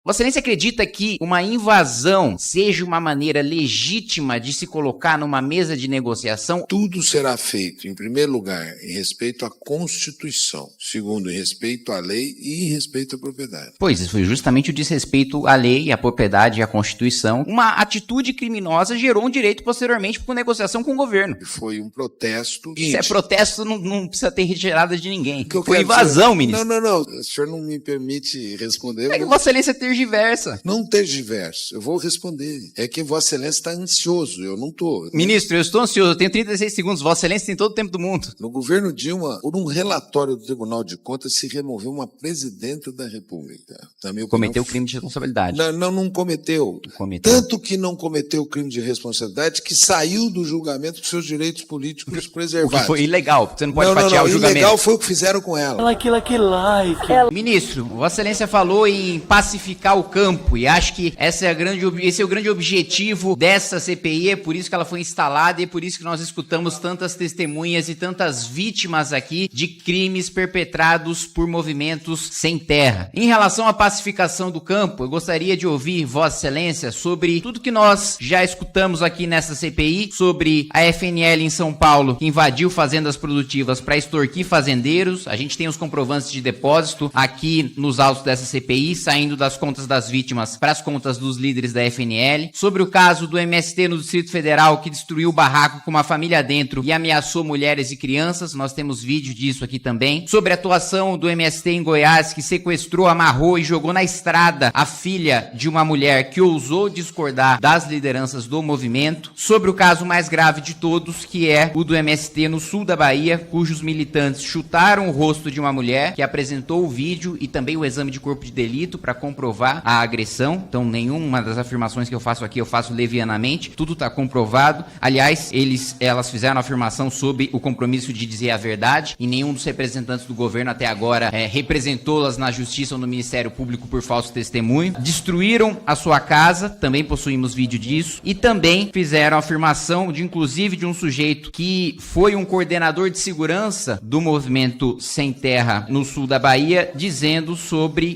Vossa Excelência acredita que uma invasão seja uma maneira legítima de se colocar numa mesa de negociação? Tudo será feito, em primeiro lugar, em respeito à Constituição, segundo, em respeito à lei e em respeito à propriedade. Pois, isso foi justamente o desrespeito à lei, à propriedade e à Constituição. Uma atitude criminosa gerou um direito posteriormente por negociação com o governo. Foi um protesto. Se é protesto, não precisa ter retirada de ninguém. Que eu Foi quero invasão, dizer... ministro. Não. O senhor não me permite responder. É que Vossa Excelência tergiversa. Não tergiverso. Eu vou responder. É que Vossa Excelência está ansioso. Eu não estou. Ministro, eu estou ansioso. Eu tenho 36 segundos. Vossa Excelência tem todo o tempo do mundo. No governo Dilma, por um relatório do Tribunal de Contas, se removeu uma presidenta da República. Na minha opinião, Cometeu crime de responsabilidade. Não cometeu. Tanto que não cometeu crime de responsabilidade que saiu do julgamento com seus direitos políticos preservados. O que foi ilegal. Você não pode fatiar o julgamento. Ilegal foi o que fizeram com ela. Ministro, Vossa Excelência falou em pacificar o campo e acho que esse é o grande objetivo dessa CPI, é por isso que ela foi instalada e é por isso que nós escutamos tantas testemunhas e tantas vítimas aqui de crimes perpetrados por movimentos sem terra. Em relação à pacificação do campo, eu gostaria de ouvir Vossa Excelência sobre tudo que nós já escutamos aqui nessa CPI, sobre a FNL em São Paulo, que invadiu fazendas produtivas para extorquir fazendeiros. A gente tem os comprovantes de depósito aqui nos autos dessa CPI, saindo das contas das vítimas para as contas dos líderes da FNL. Sobre o caso do MST no Distrito Federal, que destruiu o barraco com uma família dentro e ameaçou mulheres e crianças. Nós temos vídeo disso aqui também. Sobre a atuação do MST em Goiás, que sequestrou, amarrou e jogou na estrada a filha de uma mulher que ousou discordar das lideranças do movimento. Sobre o caso mais grave de todos, que é o do MST no sul da Bahia, cujos militantes chutaram o rosto de uma mulher que apresentou o vídeo e também o exame de corpo de delito para comprovar a agressão. Então, nenhuma das afirmações que eu faço aqui eu faço levianamente, tudo está comprovado. Aliás, elas fizeram a afirmação sobre o compromisso de dizer a verdade e nenhum dos representantes do governo até agora representou-las na justiça ou no Ministério Público por falso testemunho. Destruíram a sua casa, também possuímos vídeo disso, e também fizeram a afirmação de, inclusive, de um sujeito que foi um coordenador de segurança do movimento Sem Terra no sul da Bahia,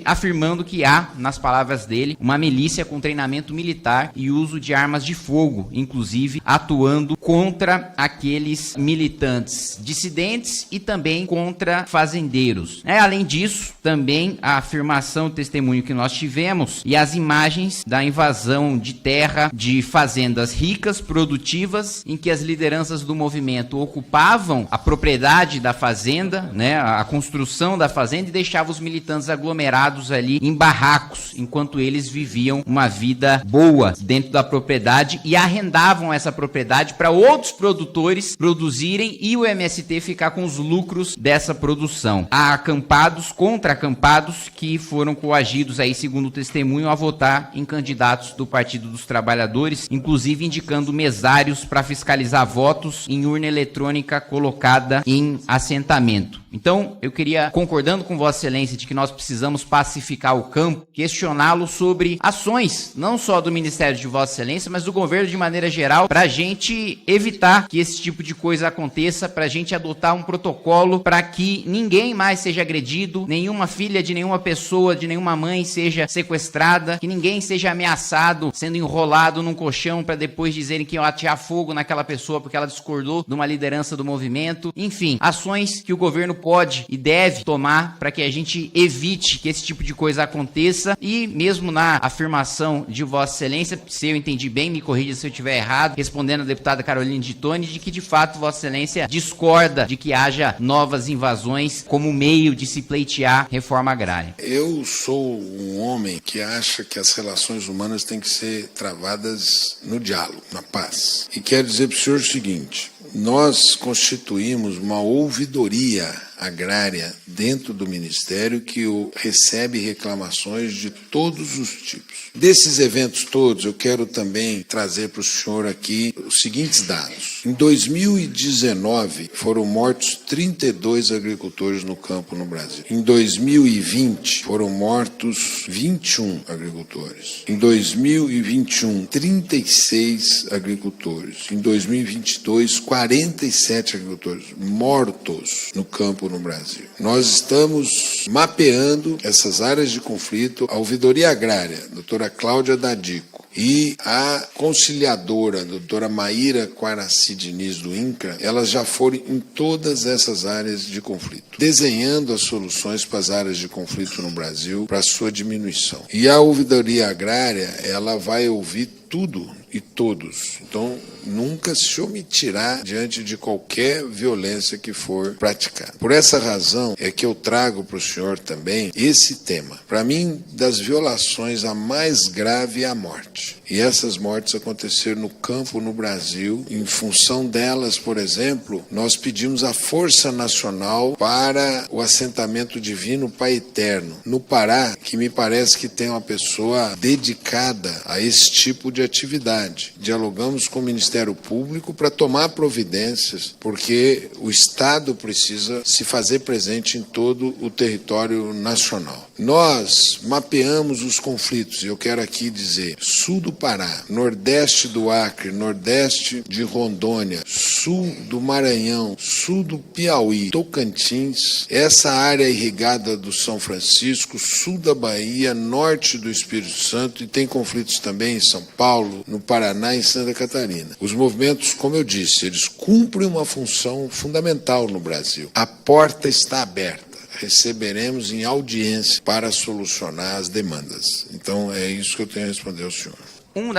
afirmando que há, nas palavras dele, uma milícia com treinamento militar e uso de armas de fogo, inclusive atuando contra aqueles militantes dissidentes e também contra fazendeiros. Além disso, também a afirmação, o testemunho que nós tivemos e as imagens da invasão de terra de fazendas ricas, produtivas, em que as lideranças do movimento ocupavam a propriedade da fazenda, a construção da fazenda, e deixavam os militantes aglomerados ali em barracos, enquanto eles viviam uma vida boa dentro da propriedade e arrendavam essa propriedade para outros produtores produzirem e o MST ficar com os lucros dessa produção. Há acampados, contra-acampados, que foram coagidos aí, segundo o testemunho, a votar em candidatos do Partido dos Trabalhadores, inclusive indicando mesários para fiscalizar votos em urna eletrônica colocada em assentamento. Então, eu queria, concordando com Vossa Excelência de que nós precisamos pacificar o campo, questioná-lo sobre ações, não só do Ministério de Vossa Excelência, mas do governo de maneira geral, para a gente evitar que esse tipo de coisa aconteça, para a gente adotar um protocolo para que ninguém mais seja agredido, nenhuma filha de nenhuma pessoa, de nenhuma mãe seja sequestrada, que ninguém seja ameaçado, sendo enrolado num colchão para depois dizerem que iam atear fogo naquela pessoa porque ela discordou de uma liderança do movimento. Enfim, ações que o governo pode e deve tomar para que a gente evite que esse tipo de coisa aconteça. E mesmo na afirmação de Vossa Excelência, se eu entendi bem, me corrija se eu estiver errado, respondendo a deputada Caroline de Tone, de que de fato Vossa Excelência discorda de que haja novas invasões como meio de se pleitear reforma agrária. Eu sou um homem que acha que as relações humanas têm que ser travadas no diálogo, na paz. E quero dizer para o senhor o seguinte: nós constituímos uma ouvidoria agrária dentro do Ministério que recebe reclamações de todos os tipos. Desses eventos todos, eu quero também trazer para o senhor aqui os seguintes dados. Em 2019, foram mortos 32 agricultores no campo no Brasil. Em 2020, foram mortos 21 agricultores. Em 2021, 36 agricultores. Em 2022, 47 agricultores mortos no campo no Brasil. Nós nós estamos mapeando essas áreas de conflito. A Ouvidoria Agrária, doutora Cláudia Dadico, e a conciliadora, a doutora Maíra Quaraci Diniz, do INCRA, elas já foram em todas essas áreas de conflito, desenhando as soluções para as áreas de conflito no Brasil, para a sua diminuição. E a Ouvidoria Agrária, ela vai ouvir tudo e todos. Então, nunca se omitirá diante de qualquer violência que for praticada. Por essa razão é que eu trago para o senhor também esse tema. Para mim, das violações, a mais grave é a morte. E essas mortes aconteceram no campo no Brasil. Em função delas, por exemplo, nós pedimos a Força Nacional para o assentamento divino Pai Eterno, no Pará, que me parece que tem uma pessoa dedicada a esse tipo de atividade. Dialogamos com o Ministério Público para tomar providências, porque o Estado precisa se fazer presente em todo o território nacional. Nós mapeamos os conflitos, e eu quero aqui dizer, sul do Pará, nordeste do Acre, nordeste de Rondônia, sul do Maranhão, sul do Piauí, Tocantins, essa área irrigada do São Francisco, sul da Bahia, norte do Espírito Santo, e tem conflitos também em São Paulo, no Paraná e em Santa Catarina. Os movimentos, como eu disse, eles cumprem uma função fundamental no Brasil. A porta está aberta. Receberemos em audiência para solucionar as demandas. Então, é isso que eu tenho a responder ao senhor.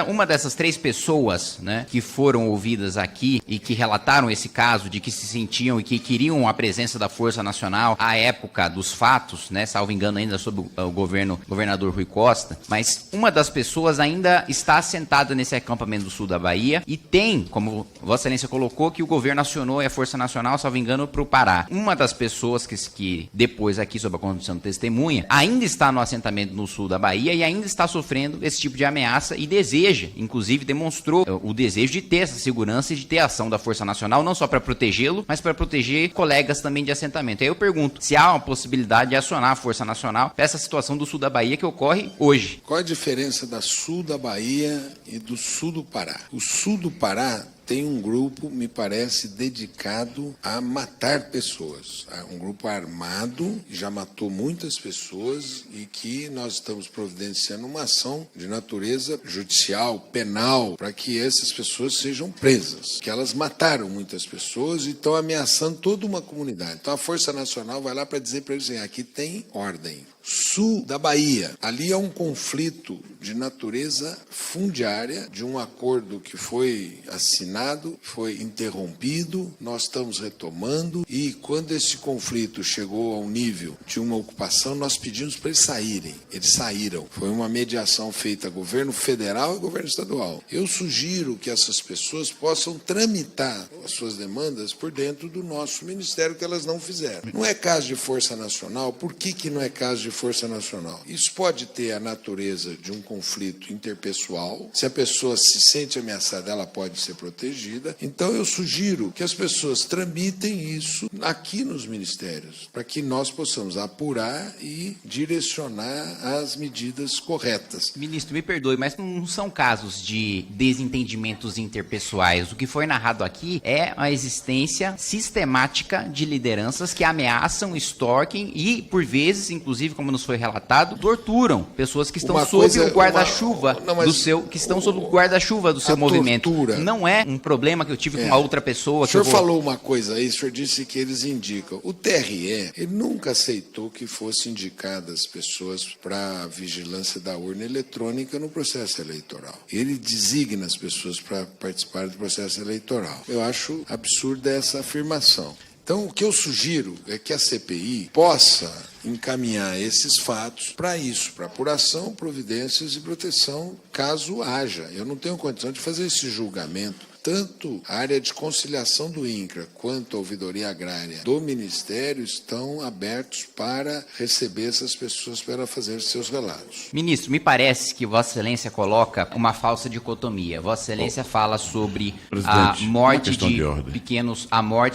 Uma dessas 3 pessoas, né, que foram ouvidas aqui e que relataram esse caso de que se sentiam e que queriam a presença da Força Nacional à época dos fatos, né, salvo engano ainda sob o governador Rui Costa, mas uma das pessoas ainda está assentada nesse acampamento do sul da Bahia e tem, como Vossa Excelência colocou, que o governo acionou a Força Nacional, salvo engano, para o Pará. Uma das pessoas que depois aqui, sob a condição de testemunha, ainda está no assentamento no sul da Bahia e ainda está sofrendo esse tipo de ameaça e deseja, inclusive demonstrou o desejo de ter essa segurança e de ter a ação da Força Nacional, não só para protegê-lo, mas para proteger colegas também de assentamento. Aí eu pergunto, se há uma possibilidade de acionar a Força Nacional para essa situação do sul da Bahia que ocorre hoje. Qual a diferença da sul da Bahia e do sul do Pará? O sul do Pará tem um grupo, me parece, dedicado a matar pessoas. Um grupo armado, já matou muitas pessoas e que nós estamos providenciando uma ação de natureza judicial, penal, para que essas pessoas sejam presas. Que elas mataram muitas pessoas e estão ameaçando toda uma comunidade. Então a Força Nacional vai lá para dizer para eles, aqui tem ordem. Sul da Bahia, ali é um conflito de natureza fundiária, de um acordo que foi assinado, foi interrompido, nós estamos retomando, e quando esse conflito chegou ao nível de uma ocupação, nós pedimos para eles saírem. Eles saíram. Foi uma mediação feita governo federal e governo estadual. Eu sugiro que essas pessoas possam tramitar as suas demandas por dentro do nosso ministério, que elas não fizeram. Não é caso de Força Nacional. Por que não é caso de Força Nacional? Isso pode ter a natureza de um conflito interpessoal. Se a pessoa se sente ameaçada, ela pode ser protegida. Então eu sugiro que as pessoas tramitem isso aqui nos ministérios, para que nós possamos apurar e direcionar as medidas corretas. Ministro, me perdoe, mas não são casos de desentendimentos interpessoais. O que foi narrado aqui é a existência sistemática de lideranças que ameaçam, extorquem e, por vezes, inclusive, como nos foi relatado, torturam pessoas que estão sob o guarda-chuva do seu, que estão sob o guarda-chuva do seu movimento. Tortura. Não é um problema que eu tive com uma outra pessoa. O senhor falou uma coisa aí, o senhor disse que eles indicam. O TRE, ele nunca aceitou que fossem indicadas pessoas para vigilância da urna eletrônica no processo eleitoral. Ele designa as pessoas para participar do processo eleitoral. Eu acho absurda essa afirmação. Então, o que eu sugiro é que a CPI possa encaminhar esses fatos para isso, para apuração, providências e proteção, caso haja. Eu não tenho condição de fazer esse julgamento. Tanto a área de conciliação do INCRA quanto a ouvidoria agrária do Ministério estão abertos para receber essas pessoas para fazer seus relatos. Ministro, me parece que Vossa Excelência coloca uma falsa dicotomia. Vossa Excelência fala sobre a morte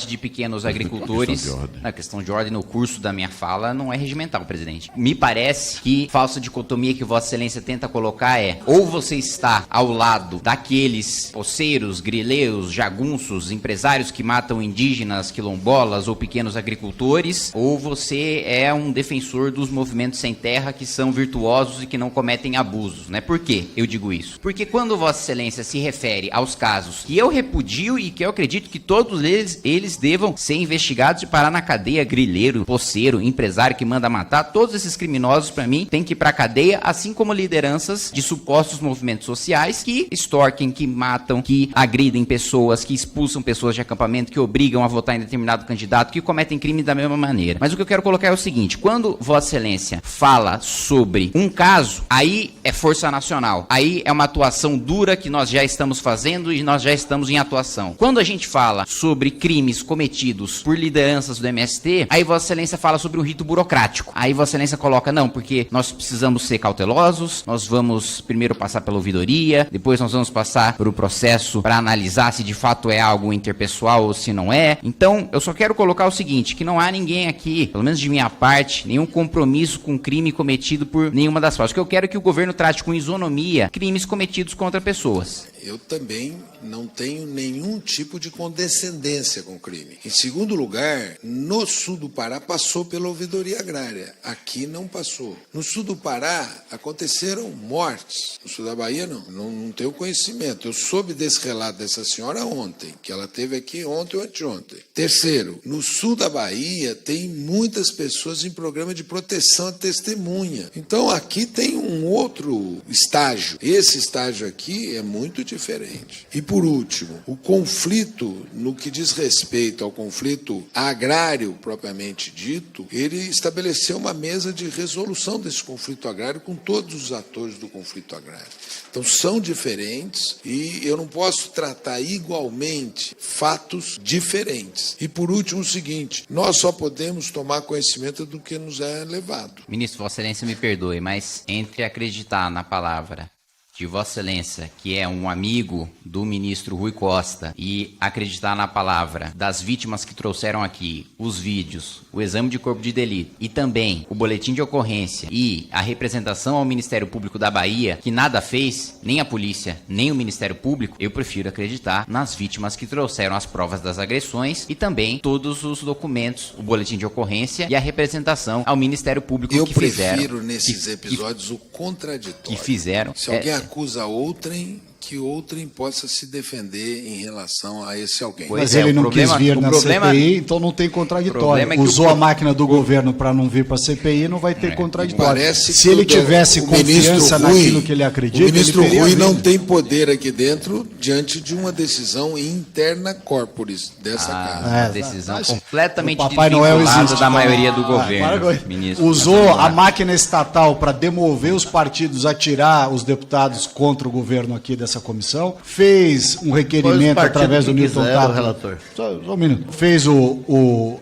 de pequenos agricultores. Na questão de ordem, no curso da minha fala, não é regimental, presidente. Me parece que a falsa dicotomia que Vossa Excelência tenta colocar é: ou você está ao lado daqueles poceiros, grileiros, jagunços, empresários que matam indígenas, quilombolas ou pequenos agricultores, ou você é um defensor dos movimentos sem terra que são virtuosos e que não cometem abusos, né? Por que eu digo isso? Porque quando Vossa Excelência se refere aos casos que eu repudio e que eu acredito que todos eles devam ser investigados e parar na cadeia, grileiro, poceiro, empresário que manda matar, todos esses criminosos, pra mim, têm que ir pra cadeia, assim como lideranças de supostos movimentos sociais que extorquem, que matam, que agridem pessoas, que expulsam pessoas de acampamento, que obrigam a votar em determinado candidato, que cometem crime da mesma maneira. Mas o que eu quero colocar é o seguinte: quando Vossa Excelência fala sobre um caso, aí é força nacional, aí é uma atuação dura que nós já estamos fazendo e nós já estamos em atuação. Quando a gente fala sobre crimes cometidos por lideranças do MST, aí Vossa Excelência fala sobre um rito burocrático. Aí Vossa Excelência coloca: não, porque nós precisamos ser cautelosos, nós vamos primeiro passar pela ouvidoria, depois nós vamos passar por o processo para analisar se de fato é algo interpessoal ou se não é. Então, eu só quero colocar o seguinte, que não há ninguém aqui, pelo menos de minha parte, nenhum compromisso com crime cometido por nenhuma das partes. O que eu quero é que o governo trate com isonomia crimes cometidos contra pessoas. Eu também não tenho nenhum tipo de condescendência com o crime. Em segundo lugar, no sul do Pará passou pela ouvidoria agrária. Aqui não passou. No sul do Pará aconteceram mortes. No sul da Bahia não tenho conhecimento. Eu soube desse relato dessa senhora ontem, que ela esteve aqui ontem ou anteontem. Terceiro, no sul da Bahia tem muitas pessoas em programa de proteção à testemunha. Então aqui tem um outro estágio. Esse estágio aqui é muito diferente. E por último, o conflito, no que diz respeito ao conflito agrário propriamente dito, ele estabeleceu uma mesa de resolução desse conflito agrário com todos os atores do conflito agrário. Então são diferentes e eu não posso tratar igualmente fatos diferentes. E por último o seguinte, nós só podemos tomar conhecimento do que nos é levado. Ministro, Vossa Excelência me perdoe, mas entre acreditar na palavra de Vossa Excelência, que é um amigo do ministro Rui Costa, e acreditar na palavra das vítimas que trouxeram aqui, os vídeos, o exame de corpo de delito e também o boletim de ocorrência e a representação ao Ministério Público da Bahia, que nada fez, nem a polícia, nem o Ministério Público, eu prefiro acreditar nas vítimas que trouxeram as provas das agressões e também todos os documentos, o boletim de ocorrência e a representação ao Ministério Público eu que fizeram. Eu prefiro nesses episódios o contraditório. Que fizeram. Se alguém acusa outrem, que outrem possa se defender em relação a esse alguém. Mas ele não quis vir na CPI, então não tem contraditório. Usou a máquina do governo para não vir para a CPI, não vai ter contraditório. Se ele tivesse confiança naquilo que ele acredita, o ministro Rui não tem poder aqui dentro diante de uma decisão interna corporis dessa casa. Uma decisão completamente Papai Noel existe da maioria do governo. Ministro, usou a máquina estatal para demover os partidos a tirar os deputados contra o governo aqui dessa comissão, fez um requerimento através do Newton Tato. Relator. Só um minuto. Fez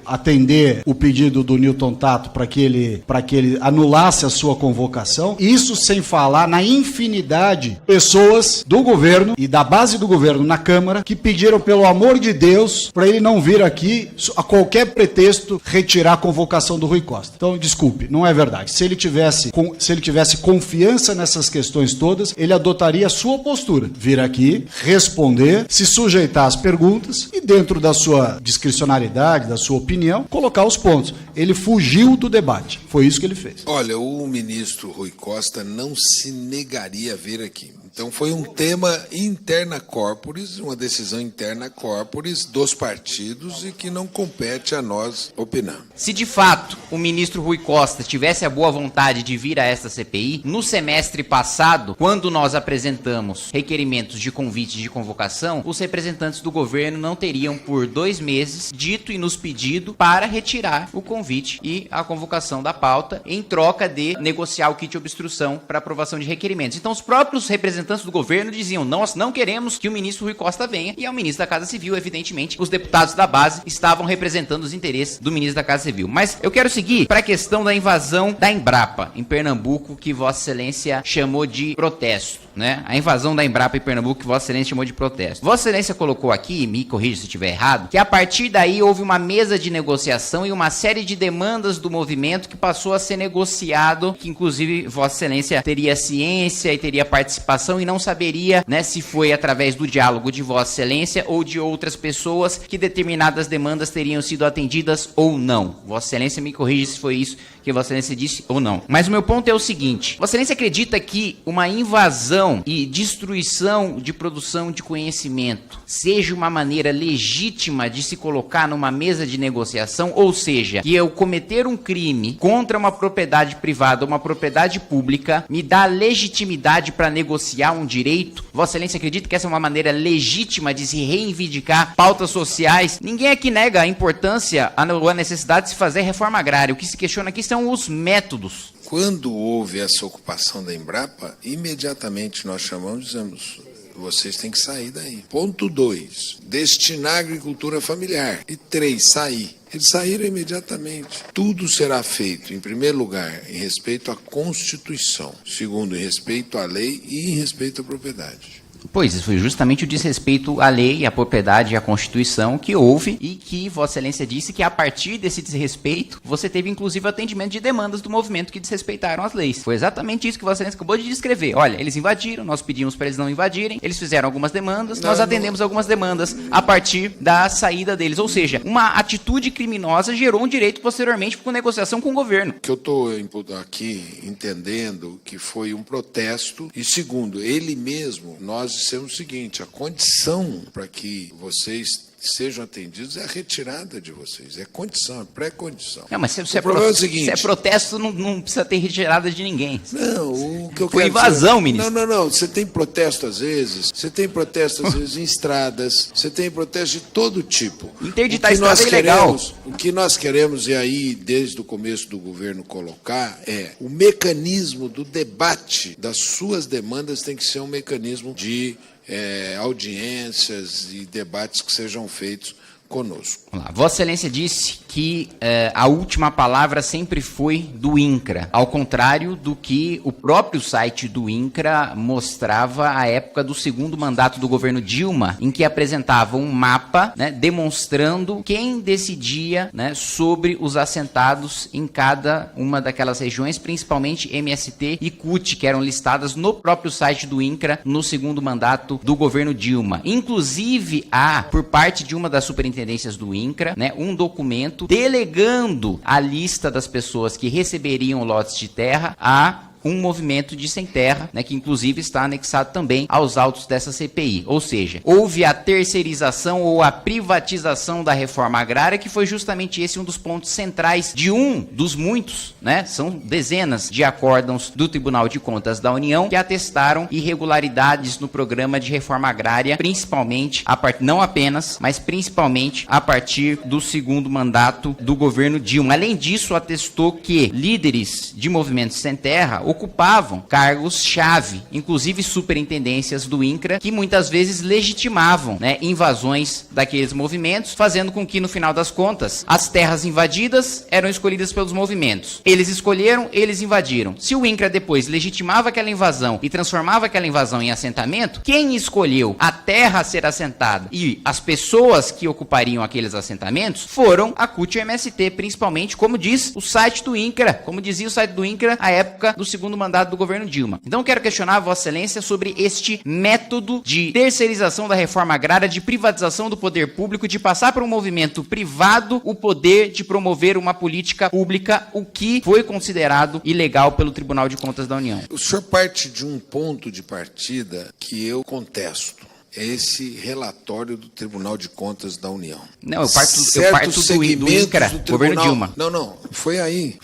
atender o pedido do Newton Tato para que ele anulasse a sua convocação. Isso sem falar na infinidade de pessoas do governo e da base do governo na Câmara que pediram, pelo amor de Deus, para ele não vir aqui a qualquer pretexto retirar a convocação do Rui Costa. Então, desculpe, não é verdade. Se ele tivesse confiança nessas questões todas, ele adotaria a sua postura. Vir aqui, responder, se sujeitar às perguntas e, dentro da sua discricionariedade, da sua opinião, colocar os pontos. Ele fugiu do debate. Foi isso que ele fez. Olha, o ministro Rui Costa não se negaria a vir aqui. Então foi um tema interna corporis, uma decisão interna corporis dos partidos e que não compete a nós opinar. Se de fato o ministro Rui Costa tivesse a boa vontade de vir a esta CPI, no semestre passado, quando nós apresentamos requerimentos de convite de convocação, os representantes do governo não teriam por 2 meses dito e nos pedido para retirar o convite e a convocação da pauta em troca de negociar o kit de obstrução para aprovação de requerimentos. Então os próprios representantes do governo diziam: nós não queremos que o ministro Rui Costa venha, e ao ministro da Casa Civil, evidentemente, os deputados da base estavam representando os interesses do ministro da Casa Civil. Mas eu quero seguir para a questão da invasão da Embrapa em Pernambuco, que Vossa Excelência chamou de protesto. né, a invasão da Embrapa em Pernambuco, que Vossa Excelência chamou de protesto. Vossa Excelência colocou aqui, me corrija se estiver errado, que a partir daí houve uma mesa de negociação e uma série de demandas do movimento que passou a ser negociado, que inclusive Vossa Excelência teria ciência e teria participação e não saberia, né, se foi através do diálogo de Vossa Excelência ou de outras pessoas que determinadas demandas teriam sido atendidas ou não. Vossa Excelência me corrija se foi isso que Vossa Excelência disse ou não. Mas o meu ponto é o seguinte: Vossa Excelência acredita que uma invasão e destruição de produção de conhecimento seja uma maneira legítima de se colocar numa mesa de negociação? Ou seja, que eu cometer um crime contra uma propriedade privada ou uma propriedade pública me dá legitimidade para negociar um direito? Vossa Excelência acredita que essa é uma maneira legítima de se reivindicar pautas sociais? Ninguém aqui nega a importância ou a necessidade de se fazer reforma agrária. O que se questiona aqui são os métodos. Quando houve essa ocupação da Embrapa, imediatamente nós chamamos e dizemos: vocês têm que sair daí. Ponto 2, destinar à agricultura familiar. E 3, sair. Eles saíram imediatamente. Tudo será feito, em primeiro lugar, em respeito à Constituição. Segundo, em respeito à lei e em respeito à propriedade. Pois, foi justamente o desrespeito à lei, à propriedade e à Constituição que houve e que Vossa Excelência disse que a partir desse desrespeito, você teve inclusive atendimento de demandas do movimento que desrespeitaram as leis. Foi exatamente isso que Vossa Excelência acabou de descrever. Olha, eles invadiram, nós pedimos para eles não invadirem, eles fizeram algumas demandas, nós atendemos algumas demandas a partir da saída deles. Ou seja, uma atitude criminosa gerou um direito posteriormente com negociação com o governo. Que eu estou aqui entendendo que foi um protesto e, segundo, ele mesmo, nós dissemos o seguinte: a condição para que vocês sejam atendidos é a retirada de vocês, é condição, é pré-condição. Não, mas se é o seguinte, se é protesto, não precisa ter retirada de ninguém. Não, o que eu Foi quero invasão, dizer, ministro. Não, você tem protesto às vezes, em estradas, você tem protesto de todo tipo. Interditar a estrada é ilegal. O que nós queremos, e aí desde o começo do governo colocar, é o mecanismo do debate das suas demandas tem que ser um mecanismo de audiências e debates que sejam feitos conosco. Vamos lá. Vossa Excelência disse que a última palavra sempre foi do INCRA, ao contrário do que o próprio site do INCRA mostrava à época do segundo mandato do governo Dilma, em que apresentava um mapa, né, demonstrando quem decidia, né, sobre os assentados em cada uma daquelas regiões, principalmente MST e CUT, que eram listadas no próprio site do INCRA no segundo mandato do governo Dilma. Inclusive, há, por parte de uma das superintendências do INCRA, né, um documento delegando a lista das pessoas que receberiam lotes de terra a um movimento de sem terra, né, que inclusive está anexado também aos autos dessa CPI. Ou seja, houve a terceirização ou a privatização da reforma agrária, que foi justamente esse um dos pontos centrais de um dos muitos, né, são dezenas de acórdãos do Tribunal de Contas da União que atestaram irregularidades no programa de reforma agrária, principalmente, não apenas, mas principalmente a partir do segundo mandato do governo Dilma. Além disso, atestou que líderes de movimentos sem terra ocupavam cargos-chave, inclusive superintendências do INCRA, que muitas vezes legitimavam, né, invasões daqueles movimentos, fazendo com que, no final das contas, as terras invadidas eram escolhidas pelos movimentos. Eles escolheram, eles invadiram. Se o INCRA depois legitimava aquela invasão e transformava aquela invasão em assentamento, quem escolheu a terra a ser assentada e as pessoas que ocupariam aqueles assentamentos foram a CUT e o MST, principalmente, como diz o site do INCRA, como dizia o site do INCRA à época do segundo mandato do governo Dilma. Então quero questionar a Vossa Excelência sobre este método de terceirização da reforma agrária, de privatização do poder público, de passar para um movimento privado o poder de promover uma política pública, o que foi considerado ilegal pelo Tribunal de Contas da União. O senhor parte de um ponto de partida que eu contesto. É esse relatório do Tribunal de Contas da União. Não, eu parto do INCRA, governo Dilma. Não, foi aí,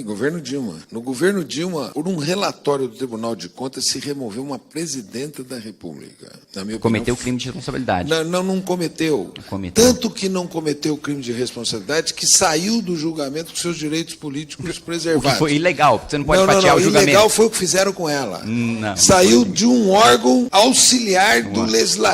governo Dilma. No governo Dilma, por um relatório do Tribunal de Contas, se removeu uma presidenta da República. Na minha opinião, cometeu crime de responsabilidade. Não cometeu. Tanto que não cometeu o crime de responsabilidade que saiu do julgamento com seus direitos políticos preservados. O que foi ilegal, você não pode fatiar o julgamento. Ilegal foi o que fizeram com ela. Saiu de um órgão auxiliar do legislativo,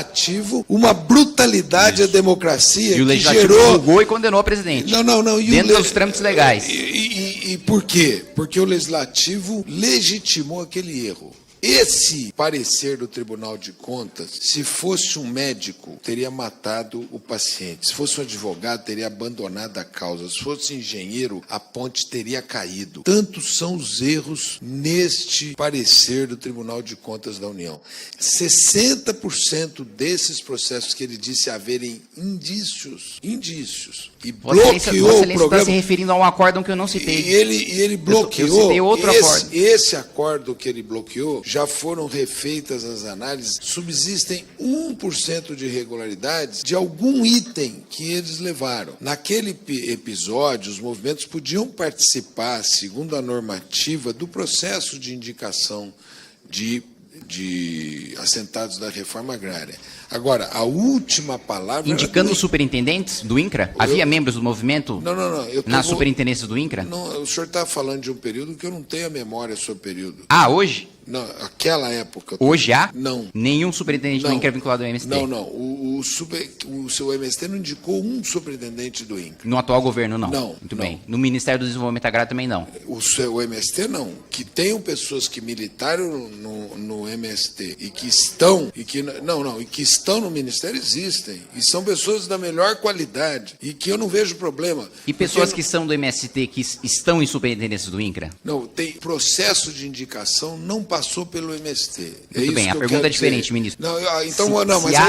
uma brutalidade à democracia. E o legislativo julgou e condenou a presidente. Dentro dos trâmites legais. E por quê? Porque o legislativo legitimou aquele erro. Esse parecer do Tribunal de Contas, se fosse um médico, teria matado o paciente. Se fosse um advogado, teria abandonado a causa. Se fosse engenheiro, a ponte teria caído. Tantos são os erros neste parecer do Tribunal de Contas da União. 60% desses processos que ele disse haverem indícios, e bloqueou Vossa o Excelência programa. está se referindo a um acórdão que eu não citei. E ele bloqueou. Eu citei outro acordo. Esse acordo que ele bloqueou, já foram refeitas as análises, subsistem 1% de irregularidades de algum item que eles levaram. Naquele episódio, os movimentos podiam participar, segundo a normativa, do processo de indicação de assentados da reforma agrária. Agora, a última palavra... Indicando os superintendentes do INCRA? Havia membros do movimento Não. nas superintendências do INCRA? Não, o senhor está falando de um período que eu não tenho a memória sobre o período. Ah, hoje? Não, aquela época... Hoje há? Não. Nenhum superintendente do INCRA é vinculado ao MST? Não. O seu MST não indicou um superintendente do INCRA. No atual governo, não? Não. Muito não. bem. No Ministério do Desenvolvimento Agrário também não? O seu MST não. Que tenham pessoas que militaram no MST e que estão... e que estão no Ministério existem. E são pessoas da melhor qualidade. E que eu não vejo problema. E pessoas que são do MST que estão em superintendências do INCRA? Não, tem processo de indicação, não passou pelo MST. Muito bem, a pergunta é diferente, ministro.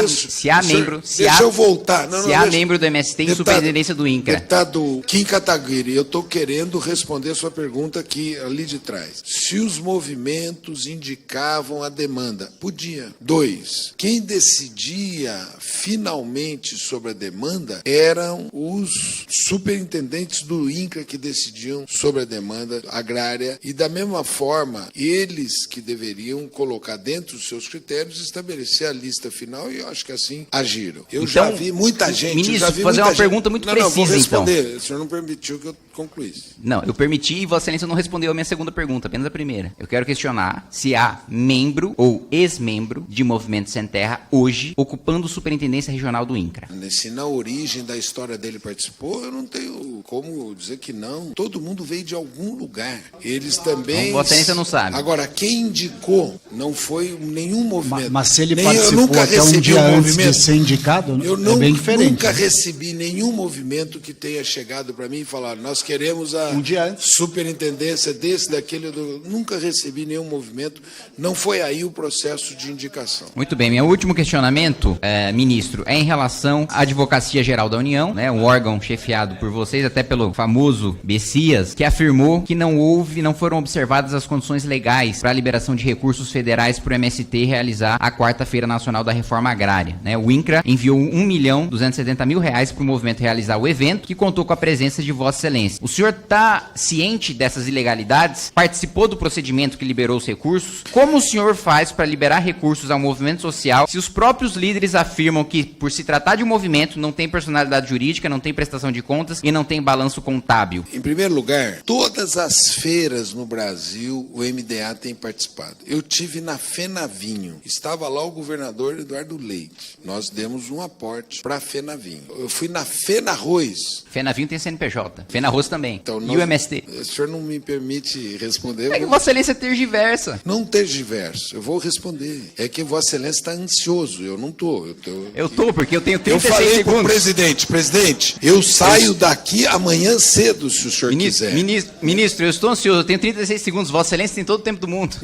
Se há membro... Deixa eu voltar. Membro do MST em superintendência do INCRA. Deputado Kim Kataguiri, eu estou querendo responder a sua pergunta aqui, ali de trás. Se os movimentos indicavam a demanda, podia. 2, quem decidia finalmente sobre a demanda eram os superintendentes do INCRA que decidiam sobre a demanda agrária e, da mesma forma, eles que deveriam colocar dentro dos seus critérios, estabelecer a lista final e eu acho que assim agiram. Eu já vi muita gente... Ministro, fazer uma pergunta muito precisa, vou responder. então. O senhor não permitiu que eu concluísse. Não, eu permiti e Vossa Excelência não respondeu a minha segunda pergunta, apenas a primeira. Eu quero questionar se há membro ou ex-membro de Movimento Sem Terra hoje ocupando superintendência regional do INCRA. Se na origem da história dele participou, eu não tenho como dizer que não. Todo mundo veio de algum lugar. Eles também... Vossa Excelência não sabe. Agora, quem indicou não foi nenhum movimento. Mas se ele eu participou nunca até um recebi dia antes movimento. de ser indicado, Eu é bem diferente. nunca recebi nenhum movimento que tenha chegado para mim e falado, nós queremos a dia antes. superintendência desse, daquele... Nunca recebi nenhum movimento. Não foi aí o processo de indicação. Muito bem, meu último questionamento, ministro, é em relação à Advocacia Geral da União, né, um órgão chefiado por vocês, até pelo famoso Bessias, que afirmou que não foram observadas as condições legais para a liberação de recursos federais para o MST realizar a Quarta-feira Nacional da Reforma Agrária. Né? O INCRA enviou R$1.270.000 para o movimento realizar o evento, que contou com a presença de Vossa Excelência. O senhor está ciente dessas ilegalidades? Participou do procedimento que liberou os recursos? Como o senhor faz para liberar recursos ao movimento social se os próprios líderes afirmam que, por se tratar de um movimento, não tem personalidade jurídica, não tem prestação de contas e não tem balanço contábil? Em primeiro lugar, todas as feiras no Brasil o MDA tem participado. Eu tive na FENAVINHO, estava lá o governador Eduardo Leite. Nós demos um aporte para a FENAVINHO. Eu fui na FENARROZ. FENAVINHO tem CNPJ, FENARROZ também. Então, e o MST? O senhor não me permite responder? É que Vossa Excelência tergiversa. Não tergiverso, eu vou responder. É que Vossa Excelência está ansioso, eu não estou. Eu tô, porque eu tenho 36 eu falei segundos. Pro presidente, eu saio daqui amanhã cedo, se o senhor quiser. Ministro, eu estou ansioso, eu tenho 36 segundos, Vossa Excelência tem todo o tempo do mundo.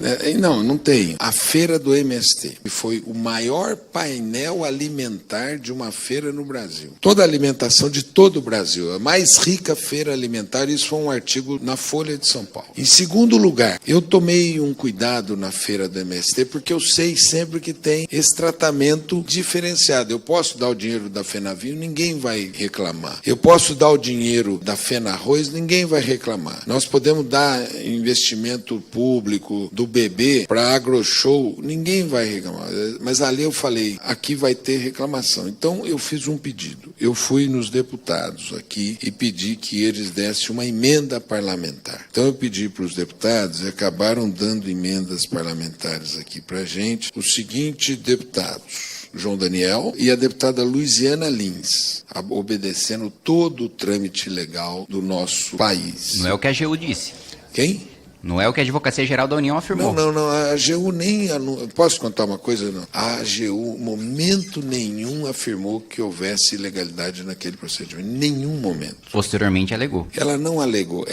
Não tenho. A feira do MST foi o maior painel alimentar de uma feira no Brasil. Toda a alimentação de todo o Brasil, a mais rica feira alimentar, isso foi um artigo na Folha de São Paulo. Em segundo lugar, eu tomei um cuidado na feira do MST, porque eu sei sempre que tem esse tratamento diferenciado. Eu posso dar o dinheiro da FENAVINHO, ninguém vai reclamar. Eu posso dar o dinheiro da FENARROZ, ninguém vai reclamar. Nós podemos dar investimento público do BB para AgroShow, ninguém vai reclamar. Mas ali eu falei, aqui vai ter reclamação. Então eu fiz um pedido. Eu fui nos deputados aqui e pedi que eles dessem uma emenda parlamentar. Então eu pedi para os deputados e acabaram dando emendas parlamentares aqui para a gente. O seguinte, deputados, João Daniel e a deputada Luiziana Lins, obedecendo todo o trâmite legal do nosso país. Não é o que a AGU disse. Quem? Não é o que a Advocacia Geral da União afirmou. Não. A AGU nem... Posso contar uma coisa? Não. A AGU, momento nenhum, afirmou que houvesse ilegalidade naquele procedimento. Nenhum momento. Posteriormente alegou. Ela não alegou.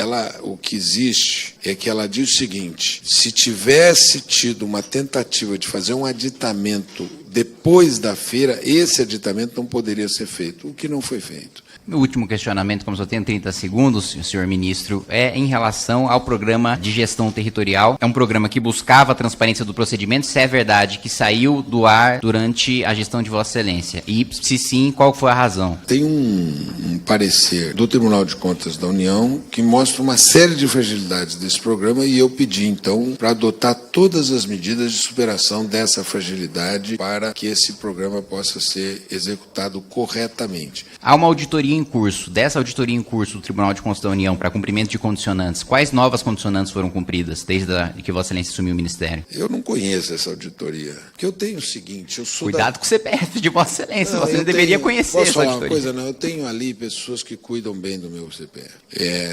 O que existe é que ela diz o seguinte: se tivesse tido uma tentativa de fazer um aditamento depois da feira, esse aditamento não poderia ser feito, o que não foi feito. Meu último questionamento, como só tenho 30 segundos, senhor ministro, é em relação ao programa de gestão territorial. É um programa que buscava a transparência do procedimento, se é verdade que saiu do ar durante a gestão de Vossa Excelência. E, se sim, qual foi a razão? Tem um parecer do Tribunal de Contas da União que mostra uma série de fragilidades desse programa e eu pedi, então, para adotar todas as medidas de superação dessa fragilidade para que esse programa possa ser executado corretamente. Há uma auditoria em curso. Dessa auditoria em curso do Tribunal de Contas da União para cumprimento de condicionantes, quais novas condicionantes foram cumpridas desde que Vossa Excelência assumiu o Ministério? Eu não conheço essa auditoria. Porque eu tenho o seguinte, eu sou Cuidado com o CPF de Vossa Excelência, Não, você deveria conhecer posso essa falar auditoria. uma coisa? Não, eu tenho ali pessoas que cuidam bem do meu CPF.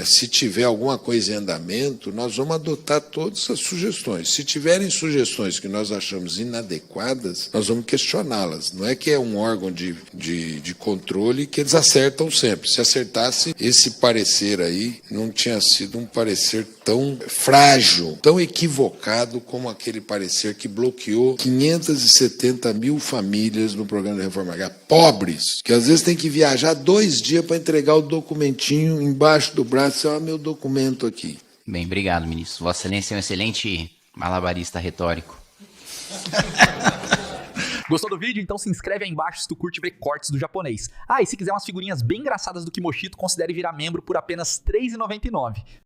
Se tiver alguma coisa em andamento, nós vamos adotar todas as sugestões. Se tiverem sugestões que nós achamos inadequadas, nós vamos questioná-las. Não é que é um órgão de controle que eles acertam sempre. Se acertasse, esse parecer aí não tinha sido um parecer tão frágil, tão equivocado como aquele parecer que bloqueou 570 mil famílias no programa de reforma agrária, pobres, que às vezes tem que viajar 2 dias para entregar o documentinho embaixo do braço. Meu documento aqui. Bem, obrigado, ministro. Vossa Excelência é um excelente malabarista retórico. Gostou do vídeo? Então se inscreve aí embaixo se tu curte ver cortes do japonês. E se quiser umas figurinhas bem engraçadas do Kimoshito, considere virar membro por apenas R$ 3,99.